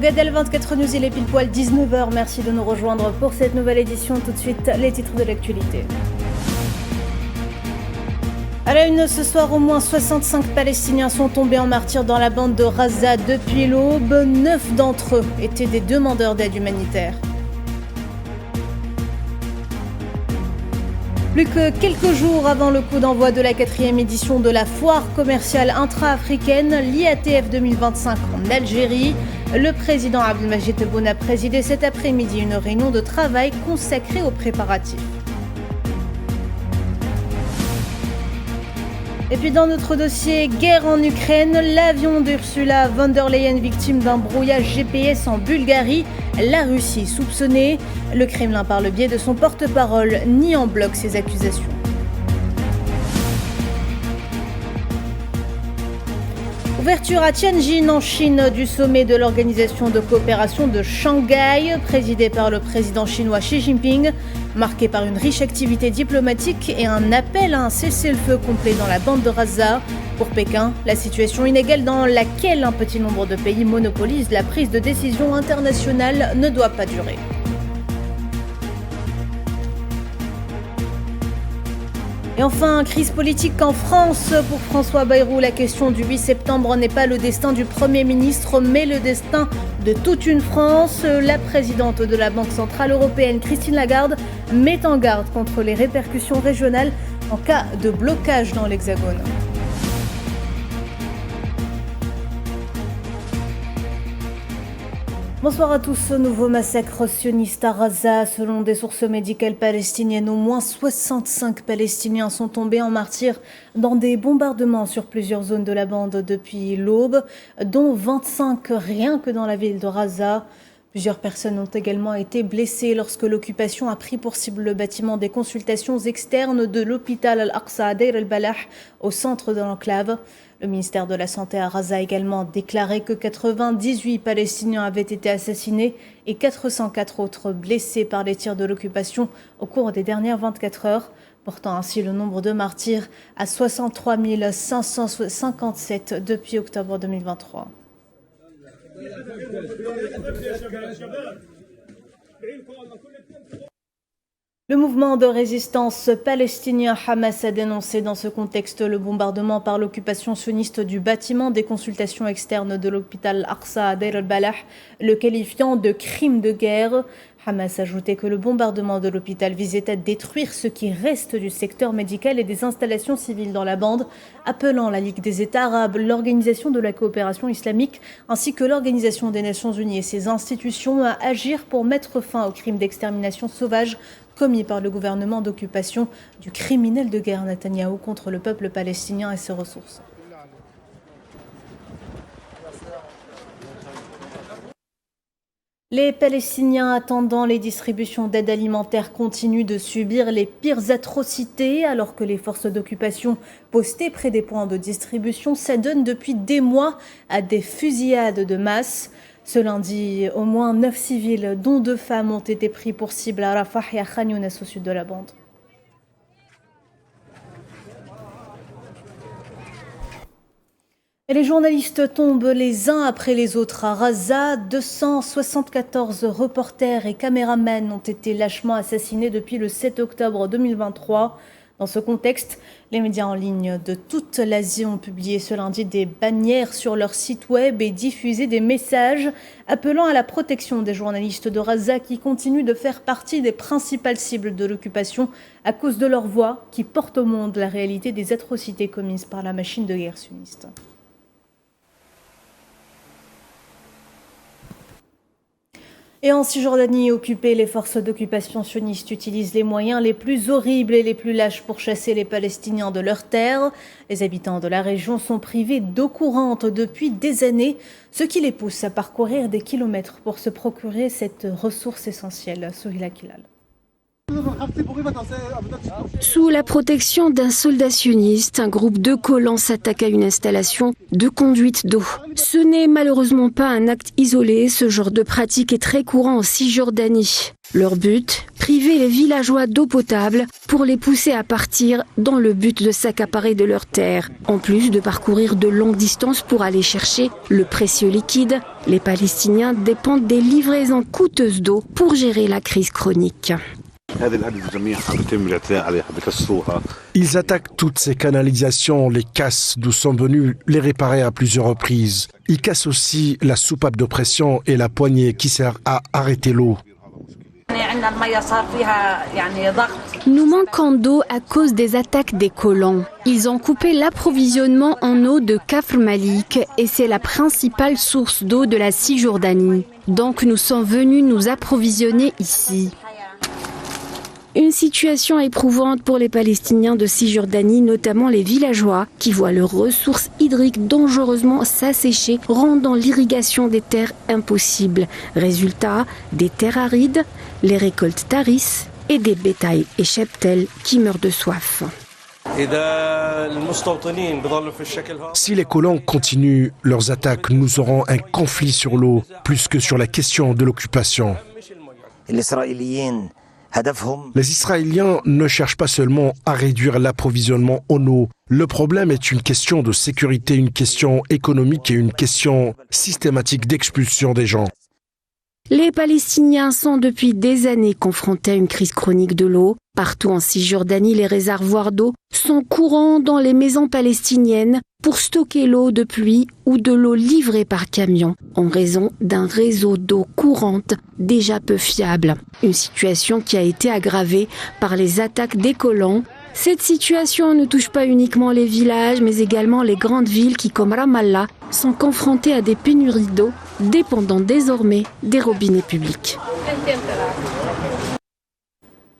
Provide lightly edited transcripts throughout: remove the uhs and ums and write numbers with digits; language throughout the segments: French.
Gadel 24 News, il est pile poil 19h. Merci de nous rejoindre pour cette nouvelle édition. Tout de suite, les titres de l'actualité. À la une ce soir, au moins 65 Palestiniens sont tombés en martyrs dans la bande de Gaza depuis l'aube. 9 d'entre eux étaient des demandeurs d'aide humanitaire. Plus que quelques jours avant le coup d'envoi de la 4e édition de la foire commerciale intra-africaine, l'IATF 2025 en Algérie, le président Abdelmajid Tebboune a présidé cet après-midi une réunion de travail consacrée aux préparatifs. Et puis dans notre dossier guerre en Ukraine, l'avion d'Ursula von der Leyen victime d'un brouillage GPS en Bulgarie, la Russie soupçonnée. Le Kremlin, par le biais de son porte-parole, nie en bloc ces accusations. Ouverture à Tianjin en Chine du sommet de l'Organisation de coopération de Shanghai, présidé par le président chinois Xi Jinping, marqué par une riche activité diplomatique et un appel à un cessez-le-feu complet dans la bande de Gaza. Pour Pékin, la situation inégale dans laquelle un petit nombre de pays monopolise la prise de décision internationale ne doit pas durer. Et enfin, crise politique en France. Pour François Bayrou, la question du 8 septembre n'est pas le destin du Premier ministre, mais le destin de toute une France. La présidente de la Banque Centrale Européenne, Christine Lagarde, met en garde contre les répercussions régionales en cas de blocage dans l'Hexagone. Bonsoir à tous. Nouveau massacre sioniste à Gaza. Selon des sources médicales palestiniennes, au moins 65 Palestiniens sont tombés en martyrs dans des bombardements sur plusieurs zones de la bande depuis l'aube, dont 25 rien que dans la ville de Gaza. Plusieurs personnes ont également été blessées lorsque l'occupation a pris pour cible le bâtiment des consultations externes de l'hôpital Al-Aqsa à Deir el-Balah, au centre de l'enclave. Le ministère de la Santé à Gaza a également déclaré que 98 Palestiniens avaient été assassinés et 404 autres blessés par les tirs de l'occupation au cours des dernières 24 heures, portant ainsi le nombre de martyrs à 63 557 depuis octobre 2023. Le mouvement de résistance palestinien Hamas a dénoncé dans ce contexte le bombardement par l'occupation sioniste du bâtiment des consultations externes de l'hôpital Al-Aqsa à Deir el-Balah, le qualifiant de crime de guerre. Hamas a ajouté que le bombardement de l'hôpital visait à détruire ce qui reste du secteur médical et des installations civiles dans la bande, appelant la Ligue des États arabes, l'Organisation de la coopération islamique ainsi que l'Organisation des Nations unies et ses institutions à agir pour mettre fin aux crimes d'extermination sauvage commis par le gouvernement d'occupation du criminel de guerre Netanyahou contre le peuple palestinien et ses ressources. Les Palestiniens attendant les distributions d'aide alimentaire continuent de subir les pires atrocités alors que les forces d'occupation postées près des points de distribution s'adonnent depuis des mois à des fusillades de masse. Ce lundi, au moins 9 civils, dont 2 femmes, ont été pris pour cible à Rafah et à Khan Younes au sud de la bande. Et les journalistes tombent les uns après les autres à Gaza. 274 reporters et caméramans ont été lâchement assassinés depuis le 7 octobre 2023. Dans ce contexte, les médias en ligne de toute l'Asie ont publié ce lundi des bannières sur leur site web et diffusé des messages appelant à la protection des journalistes de Gaza qui continuent de faire partie des principales cibles de l'occupation à cause de leur voix qui porte au monde la réalité des atrocités commises par la machine de guerre sioniste. Et en Cisjordanie occupée, les forces d'occupation sionistes utilisent les moyens les plus horribles et les plus lâches pour chasser les Palestiniens de leurs terres. Les habitants de la région sont privés d'eau courante depuis des années, ce qui les pousse à parcourir des kilomètres pour se procurer cette ressource essentielle. Sohila Kilal. Sous la protection d'un soldat sioniste, un groupe de collants s'attaque à une installation de conduite d'eau. Ce n'est malheureusement pas un acte isolé, ce genre de pratique est très courant en Cisjordanie. Leur but, priver les villageois d'eau potable pour les pousser à partir dans le but de s'accaparer de leurs terres. En plus de parcourir de longues distances pour aller chercher le précieux liquide, les Palestiniens dépendent des livraisons coûteuses d'eau pour gérer la crise chronique. Ils attaquent toutes ces canalisations, les cassent, nous sommes venus les réparer à plusieurs reprises. Ils cassent aussi la soupape de pression et la poignée qui sert à arrêter l'eau. Nous manquons d'eau à cause des attaques des colons. Ils ont coupé l'approvisionnement en eau de Kafr Malik et c'est la principale source d'eau de la Cisjordanie. Donc nous sommes venus nous approvisionner ici. Une situation éprouvante pour les Palestiniens de Cisjordanie, notamment les villageois, qui voient leurs ressources hydriques dangereusement s'assécher, rendant l'irrigation des terres impossible. Résultat, des terres arides, les récoltes tarissent et des bétails et cheptels qui meurent de soif. Si les colons continuent leurs attaques, nous aurons un conflit sur l'eau, plus que sur la question de l'occupation. Les Israéliens ne cherchent pas seulement à réduire l'approvisionnement en eau. Le problème est une question de sécurité, une question économique et une question systématique d'expulsion des gens. Les Palestiniens sont depuis des années confrontés à une crise chronique de l'eau. Partout en Cisjordanie, les réservoirs d'eau sont courants dans les maisons palestiniennes pour stocker l'eau de pluie ou de l'eau livrée par camion en raison d'un réseau d'eau courante déjà peu fiable. Une situation qui a été aggravée par les attaques des colons. Cette situation ne touche pas uniquement les villages, mais également les grandes villes qui, comme Ramallah, sont confrontées à des pénuries d'eau, dépendant désormais des robinets publics.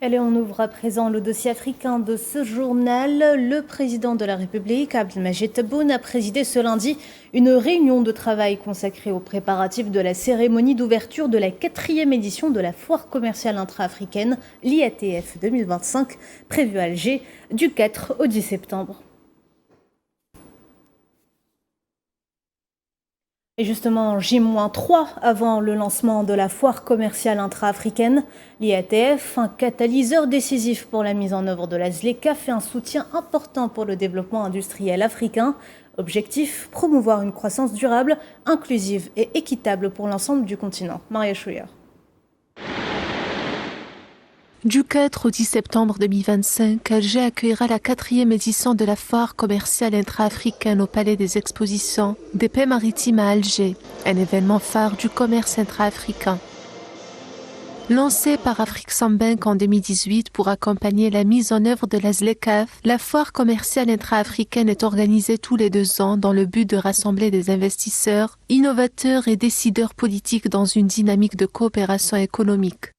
Allez, on ouvre à présent le dossier africain de ce journal. Le président de la République, Abdelmajid Tebboune, a présidé ce lundi une réunion de travail consacrée aux préparatifs de la cérémonie d'ouverture de la 4e édition de la foire commerciale intra-africaine, l'IATF 2025, prévue à Alger du 4 au 10 septembre. Et justement, J-3 avant le lancement de la foire commerciale intra-africaine, l'IATF, un catalyseur décisif pour la mise en œuvre de la ZLECA, fait un soutien important pour le développement industriel africain. Objectif, promouvoir une croissance durable, inclusive et équitable pour l'ensemble du continent. Maria Chouillard. Du 4 au 10 septembre 2025, Alger accueillera la 4e édition de la foire commerciale intra-africaine au Palais des Expositions des Paix Maritimes à Alger, un événement phare du commerce intra-africain. Lancée par Afrique-Sambank en 2018 pour accompagner la mise en œuvre de la ZLECAf, la foire commerciale intra-africaine est organisée tous les 2 ans dans le but de rassembler des investisseurs, innovateurs et décideurs politiques dans une dynamique de coopération économique.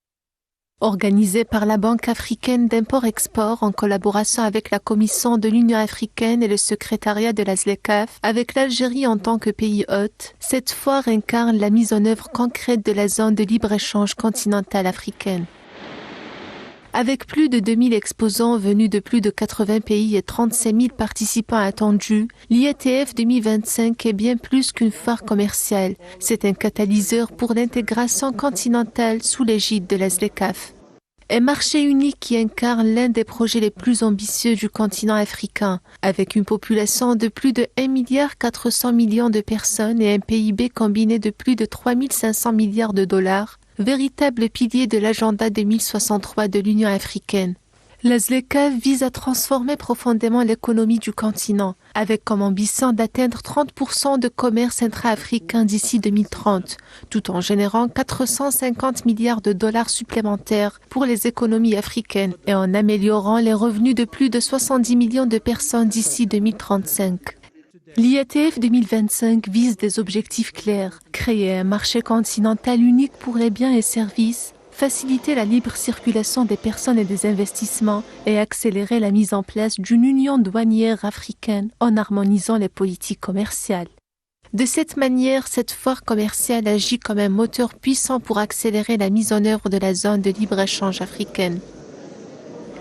Organisée par la Banque africaine d'import-export en collaboration avec la Commission de l'Union africaine et le secrétariat de la ZLECAf, avec l'Algérie en tant que pays hôte, cette foire incarne la mise en œuvre concrète de la zone de libre-échange continentale africaine. Avec plus de 2000 exposants venus de plus de 80 pays et 35 000 participants attendus, l'IATF 2025 est bien plus qu'une foire commerciale. C'est un catalyseur pour l'intégration continentale sous l'égide de la ZLECAf. Un marché unique qui incarne l'un des projets les plus ambitieux du continent africain, avec une population de plus de 1,4 milliard de personnes et un PIB combiné de plus de 3 500 milliards de dollars, véritable pilier de l'agenda 2063 de l'Union africaine. La ZLECA vise à transformer profondément l'économie du continent, avec comme ambition d'atteindre 30% de commerce intra-africain d'ici 2030, tout en générant 450 milliards de dollars supplémentaires pour les économies africaines et en améliorant les revenus de plus de 70 millions de personnes d'ici 2035. L'IATF 2025 vise des objectifs clairs, créer un marché continental unique pour les biens et services, faciliter la libre circulation des personnes et des investissements et accélérer la mise en place d'une union douanière africaine en harmonisant les politiques commerciales. De cette manière, cette foire commerciale agit comme un moteur puissant pour accélérer la mise en œuvre de la zone de libre-échange africaine.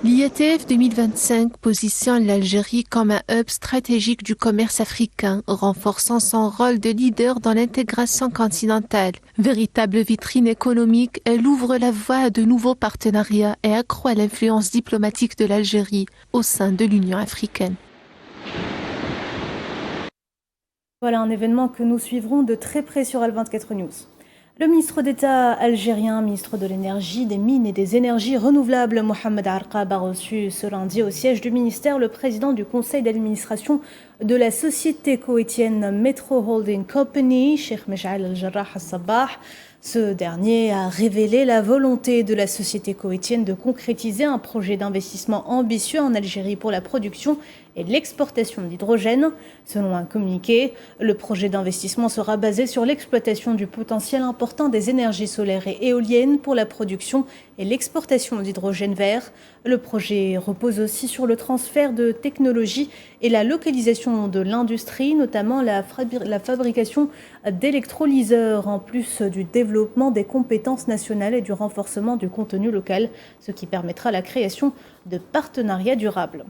L'IETF 2025 positionne l'Algérie comme un hub stratégique du commerce africain, renforçant son rôle de leader dans l'intégration continentale. Véritable vitrine économique, elle ouvre la voie à de nouveaux partenariats et accroît l'influence diplomatique de l'Algérie au sein de l'Union africaine. Voilà un événement que nous suivrons de très près sur Al24 News. Le ministre d'État algérien, ministre de l'Énergie, des Mines et des Énergies renouvelables, Mohamed Arqab, a reçu ce lundi au siège du ministère le président du conseil d'administration de la société koweïtienne Metro Holding Company, Cheikh Mej'al Al-Jarrah Al-Sabah. Ce dernier a révélé la volonté de la société koweïtienne de concrétiser un projet d'investissement ambitieux en Algérie pour la production et l'exportation d'hydrogène. Selon un communiqué, le projet d'investissement sera basé sur l'exploitation du potentiel important des énergies solaires et éoliennes pour la production et l'exportation d'hydrogène vert. Le projet repose aussi sur le transfert de technologies et la localisation de l'industrie, notamment la fabrication d'électrolyseurs, en plus du développement des compétences nationales et du renforcement du contenu local, ce qui permettra la création de partenariats durables.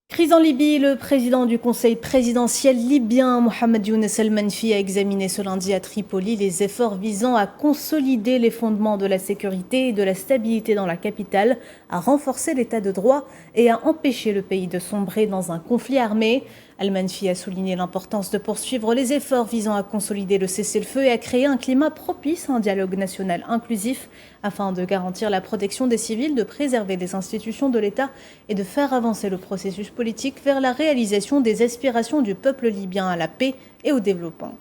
Crise en Libye, le président du conseil présidentiel libyen, Mohamed Younes El-Menfi, a examiné ce lundi à Tripoli les efforts visant à consolider les fondements de la sécurité et de la stabilité dans la capitale, à renforcer l'état de droit et à empêcher le pays de sombrer dans un conflit armé. El-Menfi a souligné l'importance de poursuivre les efforts visant à consolider le cessez-le-feu et à créer un climat propice à un dialogue national inclusif afin de garantir la protection des civils, de préserver les institutions de l'État et de faire avancer le processus politique vers la réalisation des aspirations du peuple libyen à la paix et au développement.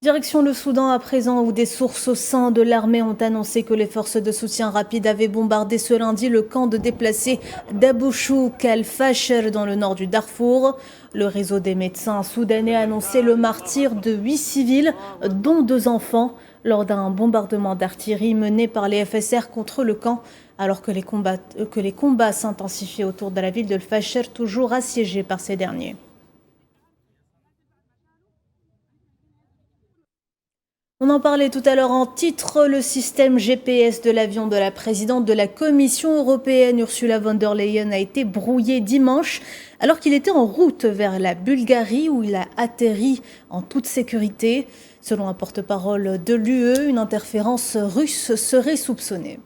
Direction le Soudan à présent, où des sources au sein de l'armée ont annoncé que les forces de soutien rapide avaient bombardé ce lundi le camp de déplacés d'Abou Chouk al-Fasher dans le nord du Darfour. Le réseau des médecins soudanais a annoncé le martyre de 8 civils, dont 2 enfants, lors d'un bombardement d'artillerie mené par les FSR contre le camp, alors que les combats s'intensifiaient autour de la ville de Fasher, toujours assiégée par ces derniers. On en parlait tout à l'heure en titre, le système GPS de l'avion de la présidente de la Commission européenne, Ursula von der Leyen, a été brouillé dimanche alors qu'il était en route vers la Bulgarie où il a atterri en toute sécurité. Selon un porte-parole de l'UE, une interférence russe serait soupçonnée.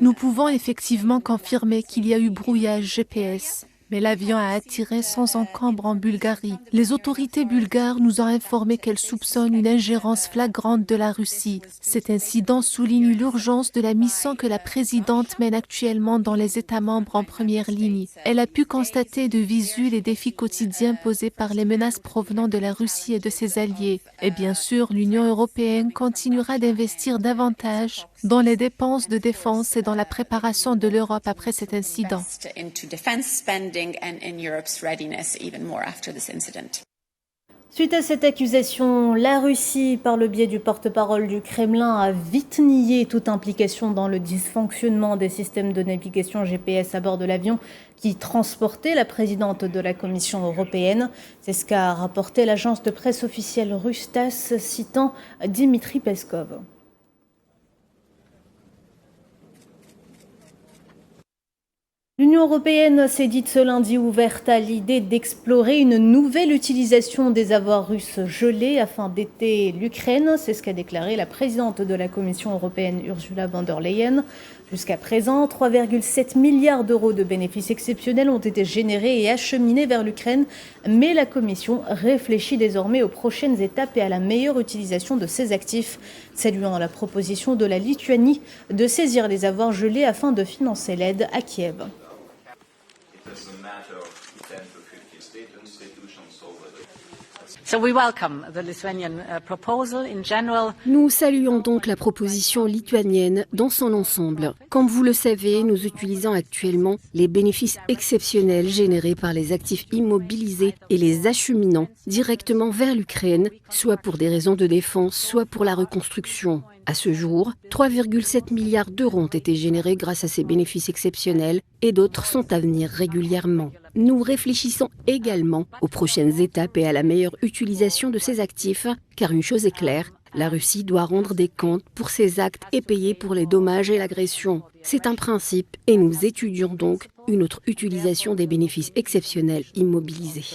Nous pouvons effectivement confirmer qu'il y a eu brouillage GPS, mais l'avion a atterri sans encombre en Bulgarie. Les autorités bulgares nous ont informé qu'elles soupçonnent une ingérence flagrante de la Russie. Cet incident souligne l'urgence de la mission que la présidente mène actuellement dans les États membres en première ligne. Elle a pu constater de visu les défis quotidiens posés par les menaces provenant de la Russie et de ses alliés. Et bien sûr, l'Union européenne continuera d'investir davantage dans les dépenses de défense et dans la préparation de l'Europe après cet incident. Suite à cette accusation, la Russie, par le biais du porte-parole du Kremlin, a vite nié toute implication dans le dysfonctionnement des systèmes de navigation GPS à bord de l'avion qui transportait la présidente de la Commission européenne. C'est ce qu'a rapporté l'agence de presse officielle russe TASS, citant Dmitri Peskov. L'Union européenne s'est dite ce lundi ouverte à l'idée d'explorer une nouvelle utilisation des avoirs russes gelés afin d'aider l'Ukraine. C'est ce qu'a déclaré la présidente de la Commission européenne, Ursula von der Leyen. Jusqu'à présent, 3,7 milliards d'euros de bénéfices exceptionnels ont été générés et acheminés vers l'Ukraine, mais la Commission réfléchit désormais aux prochaines étapes et à la meilleure utilisation de ces actifs, saluant la proposition de la Lituanie de saisir les avoirs gelés afin de financer l'aide à Kiev. Nous saluons donc la proposition lituanienne dans son ensemble. Comme vous le savez, nous utilisons actuellement les bénéfices exceptionnels générés par les actifs immobilisés et les acheminons directement vers l'Ukraine, soit pour des raisons de défense, soit pour la reconstruction. À ce jour, 3,7 milliards d'euros ont été générés grâce à ces bénéfices exceptionnels et d'autres sont à venir régulièrement. Nous réfléchissons également aux prochaines étapes et à la meilleure utilisation de ces actifs, car une chose est claire, la Russie doit rendre des comptes pour ses actes et payer pour les dommages et l'agression. C'est un principe et nous étudions donc une autre utilisation des bénéfices exceptionnels immobilisés.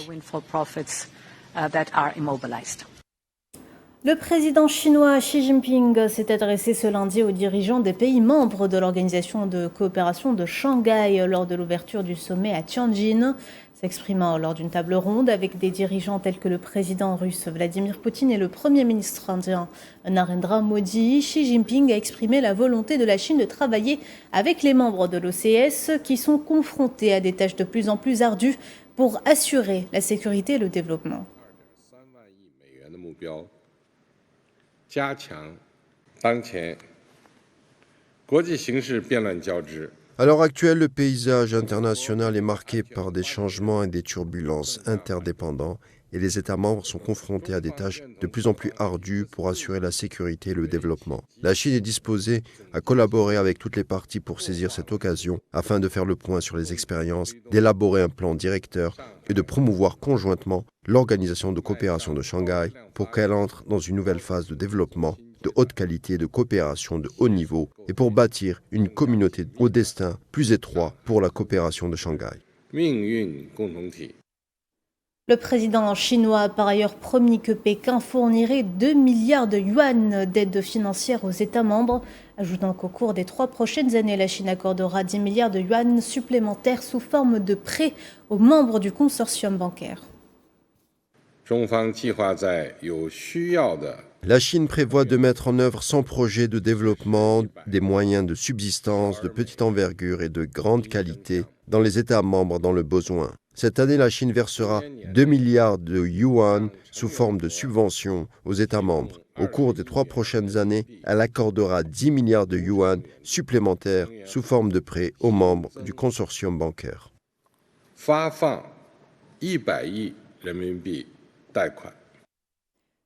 Le président chinois Xi Jinping s'est adressé ce lundi aux dirigeants des pays membres de l'Organisation de coopération de Shanghai lors de l'ouverture du sommet à Tianjin. S'exprimant lors d'une table ronde avec des dirigeants tels que le président russe Vladimir Poutine et le premier ministre indien Narendra Modi, Xi Jinping a exprimé la volonté de la Chine de travailler avec les membres de l'OCS qui sont confrontés à des tâches de plus en plus ardues pour assurer la sécurité et le développement. À l'heure actuelle, le paysage international est marqué par des changements et des turbulences interdépendants et les États membres sont confrontés à des tâches de plus en plus ardues pour assurer la sécurité et le développement. La Chine est disposée à collaborer avec toutes les parties pour saisir cette occasion afin de faire le point sur les expériences, d'élaborer un plan directeur et de promouvoir conjointement l'Organisation de coopération de Shanghai pour qu'elle entre dans une nouvelle phase de développement de haute qualité et de coopération de haut niveau et pour bâtir une communauté au destin plus étroit pour la coopération de Shanghai. Le président chinois a par ailleurs promis que Pékin fournirait 2 milliards de yuan d'aide financière aux États membres, ajoutant qu'au cours des 3 prochaines années, la Chine accordera 10 milliards de yuan supplémentaires sous forme de prêts aux membres du consortium bancaire. La Chine prévoit de mettre en œuvre 100 projets de développement, des moyens de subsistance de petite envergure et de grande qualité dans les États membres dans le besoin. Cette année, la Chine versera 2 milliards de yuan sous forme de subventions aux États membres. Au cours des 3 prochaines années, elle accordera 10 milliards de yuan supplémentaires sous forme de prêts aux membres du consortium bancaire.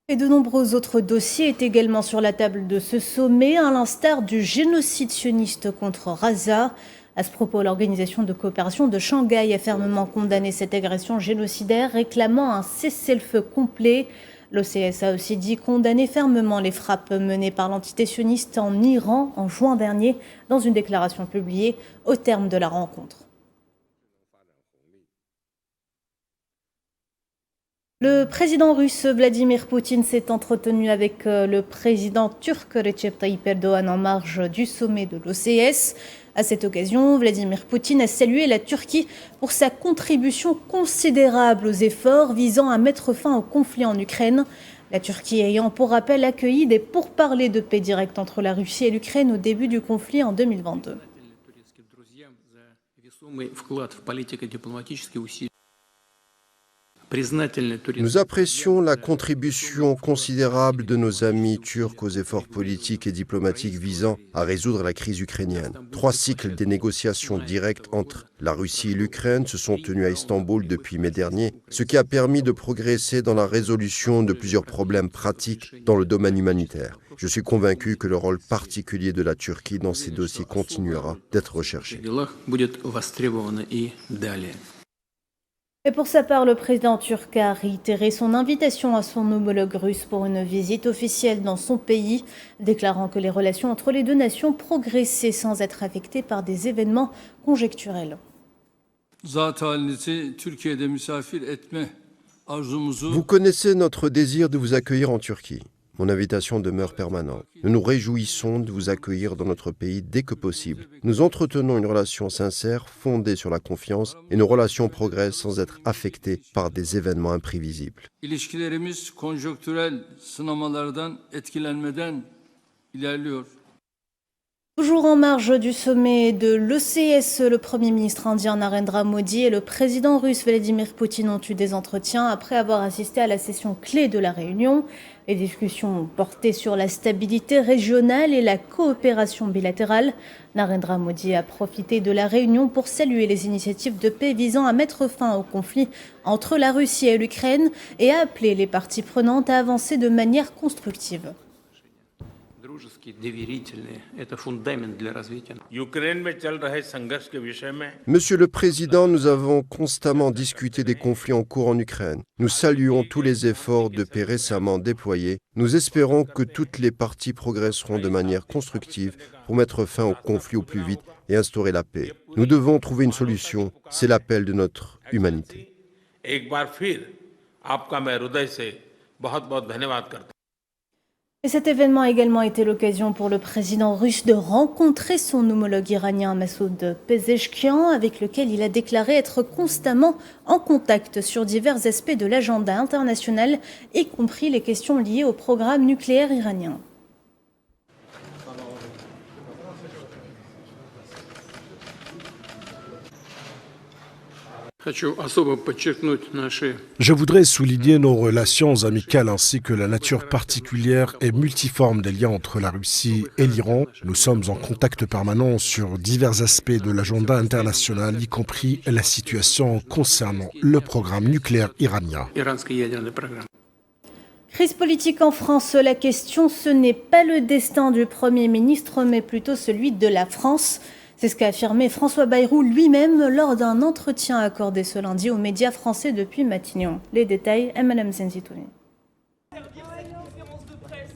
Et de nombreux autres dossiers est également sur la table de ce sommet, à l'instar du génocide sioniste contre Gaza. À ce propos, l'Organisation de coopération de Shanghai a fermement condamné cette agression génocidaire, réclamant un cessez-le-feu complet. L'OCS a aussi dit condamner fermement les frappes menées par l'entité sioniste en Iran en juin dernier, dans une déclaration publiée au terme de la rencontre. Le président russe Vladimir Poutine s'est entretenu avec le président turc Recep Tayyip Erdoğan en marge du sommet de l'OCS. À cette occasion, Vladimir Poutine a salué la Turquie pour sa contribution considérable aux efforts visant à mettre fin au conflit en Ukraine. La Turquie ayant pour rappel accueilli des pourparlers de paix directs entre la Russie et l'Ukraine au début du conflit en 2022. Nous apprécions la contribution considérable de nos amis turcs aux efforts politiques et diplomatiques visant à résoudre la crise ukrainienne. 3 cycles des négociations directes entre la Russie et l'Ukraine se sont tenus à Istanbul depuis mai dernier, ce qui a permis de progresser dans la résolution de plusieurs problèmes pratiques dans le domaine humanitaire. Je suis convaincu que le rôle particulier de la Turquie dans ces dossiers continuera d'être recherché. Et pour sa part, le président turc a réitéré son invitation à son homologue russe pour une visite officielle dans son pays, déclarant que les relations entre les deux nations progressaient sans être affectées par des événements conjecturels. Vous connaissez notre désir de vous accueillir en Turquie. Mon invitation demeure permanente. Nous nous réjouissons de vous accueillir dans notre pays dès que possible. Nous entretenons une relation sincère fondée sur la confiance et nos relations progressent sans être affectées par des événements imprévisibles. Toujours en marge du sommet de l'ECS, le Premier ministre indien Narendra Modi et le président russe Vladimir Poutine ont eu des entretiens après avoir assisté à la session clé de la réunion. Les discussions ont porté sur la stabilité régionale et la coopération bilatérale. Narendra Modi a profité de la réunion pour saluer les initiatives de paix visant à mettre fin au conflit entre la Russie et l'Ukraine et a appelé les parties prenantes à avancer de manière constructive. Monsieur le Président, nous avons constamment discuté des conflits en cours en Ukraine. Nous saluons tous les efforts de paix récemment déployés. Nous espérons que toutes les parties progresseront de manière constructive pour mettre fin au conflit au plus vite et instaurer la paix. Nous devons trouver une solution. C'est l'appel de notre humanité. Et cet événement a également été l'occasion pour le président russe de rencontrer son homologue iranien Massoud Pezeshkian, avec lequel il a déclaré être constamment en contact sur divers aspects de l'agenda international, y compris les questions liées au programme nucléaire iranien. Je voudrais souligner nos relations amicales ainsi que la nature particulière et multiforme des liens entre la Russie et l'Iran. Nous sommes en contact permanent sur divers aspects de l'agenda international, y compris la situation concernant le programme nucléaire iranien. Crise politique en France, la question, ce n'est pas le destin du Premier ministre, mais plutôt celui de la France. C'est ce qu'a affirmé François Bayrou lui-même lors d'un entretien accordé ce lundi aux médias français depuis Matignon. Les détails, Madame Zenzitouni.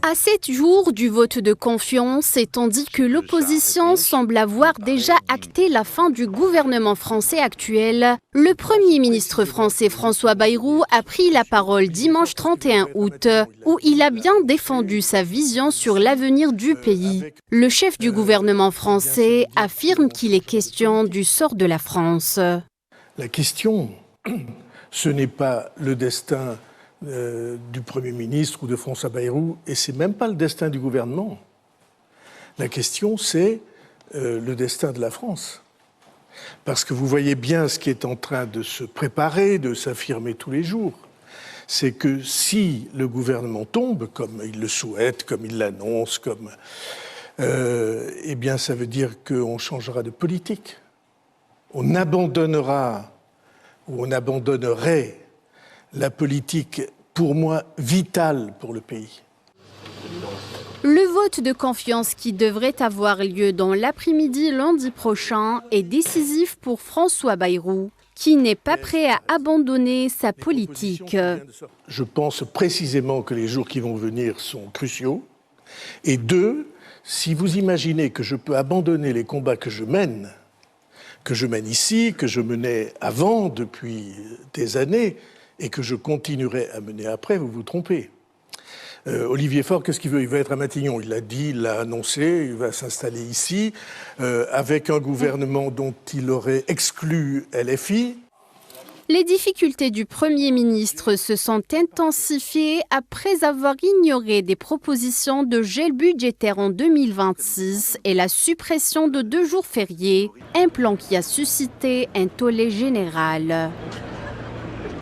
À 7 jours du vote de confiance, et tandis que l'opposition semble avoir déjà acté la fin du gouvernement français actuel, le Premier ministre français François Bayrou a pris la parole dimanche 31 août, où il a bien défendu sa vision sur l'avenir du pays. Le chef du gouvernement français affirme qu'il est question du sort de la France. La question, ce n'est pas le destin du Premier ministre ou de François Bayrou, et c'est même pas le destin du gouvernement. La question, c'est le destin de la France. Parce que vous voyez bien ce qui est en train de se préparer, de s'affirmer tous les jours. C'est que si le gouvernement tombe, comme il le souhaite, comme il l'annonce, eh bien ça veut dire qu'on changera de politique. On abandonnera, ou on abandonnerait la politique, pour moi, vitale pour le pays. Le vote de confiance qui devrait avoir lieu dans l'après-midi lundi prochain est décisif pour François Bayrou, qui n'est pas prêt à abandonner sa politique. Je pense précisément que les jours qui vont venir sont cruciaux. Et deux, si vous imaginez que je peux abandonner les combats que je mène ici, que je menais avant depuis des années, et que je continuerai à mener après, vous vous trompez. Olivier Faure, qu'est-ce qu'il veut ? Il veut être à Matignon. Il l'a dit, il l'a annoncé, il va s'installer ici, avec un gouvernement dont il aurait exclu LFI. Les difficultés du Premier ministre se sont intensifiées après avoir ignoré des propositions de gel budgétaire en 2026 et la suppression de 2 jours fériés, un plan qui a suscité un tollé général.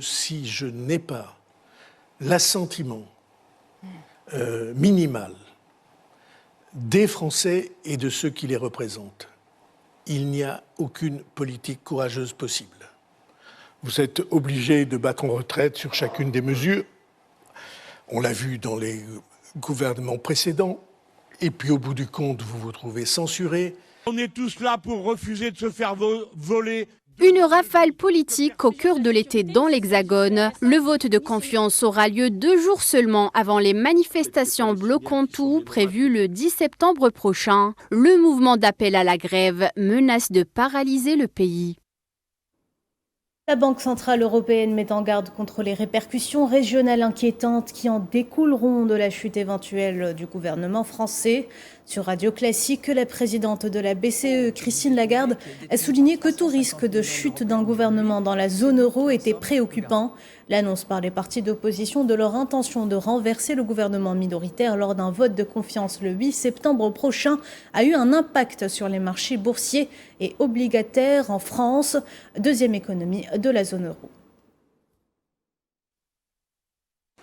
Si je n'ai pas l'assentiment minimal des Français et de ceux qui les représentent, il n'y a aucune politique courageuse possible. Vous êtes obligés de battre en retraite sur chacune des mesures. On l'a vu dans les gouvernements précédents. Et puis au bout du compte, vous vous trouvez censurés. On est tous là pour refuser de se faire voler. Une rafale politique au cœur de l'été dans l'Hexagone. Le vote de confiance aura lieu 2 jours seulement avant les manifestations bloquant tout prévues le 10 septembre prochain. Le mouvement d'appel à la grève menace de paralyser le pays. La Banque centrale européenne met en garde contre les répercussions régionales inquiétantes qui en découleront de la chute éventuelle du gouvernement français. Sur Radio Classique, la présidente de la BCE, Christine Lagarde, a souligné que tout risque de chute d'un gouvernement dans la zone euro était préoccupant. L'annonce par les partis d'opposition de leur intention de renverser le gouvernement minoritaire lors d'un vote de confiance le 8 septembre prochain a eu un impact sur les marchés boursiers et obligataires en France, deuxième économie de la zone euro.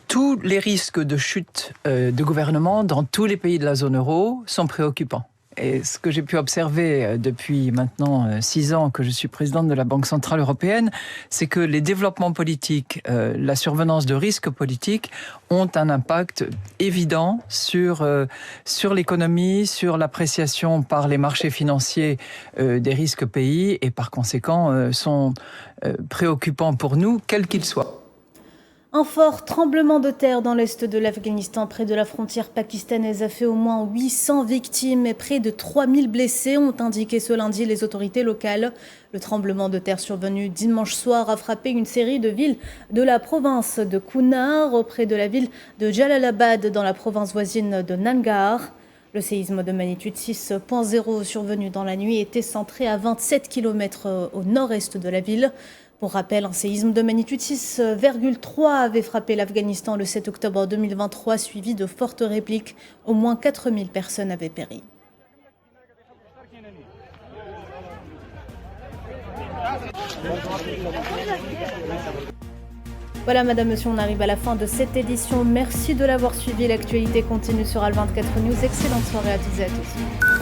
Tous les risques de chute de gouvernement dans tous les pays de la zone euro sont préoccupants. Et ce que j'ai pu observer depuis maintenant 6 ans que je suis présidente de la Banque Centrale Européenne, c'est que les développements politiques, la survenance de risques politiques ont un impact évident sur l'économie, sur l'appréciation par les marchés financiers des risques pays et par conséquent sont préoccupants pour nous, quels qu'ils soient. Un fort tremblement de terre dans l'est de l'Afghanistan, près de la frontière pakistanaise, a fait au moins 800 victimes et près de 3000 blessés, ont indiqué ce lundi les autorités locales. Le tremblement de terre survenu dimanche soir a frappé une série de villes de la province de Kunar, près de la ville de Jalalabad, dans la province voisine de Nangarhar. Le séisme de magnitude 6.0 survenu dans la nuit était centré à 27 km au nord-est de la ville. Pour rappel, un séisme de magnitude 6,3 avait frappé l'Afghanistan le 7 octobre 2023, suivi de fortes répliques. Au moins 4000 personnes avaient péri. Voilà, madame, monsieur, on arrive à la fin de cette édition. Merci de l'avoir suivi. L'actualité continue sur Al 24 News. Excellente soirée à toutes et à tous.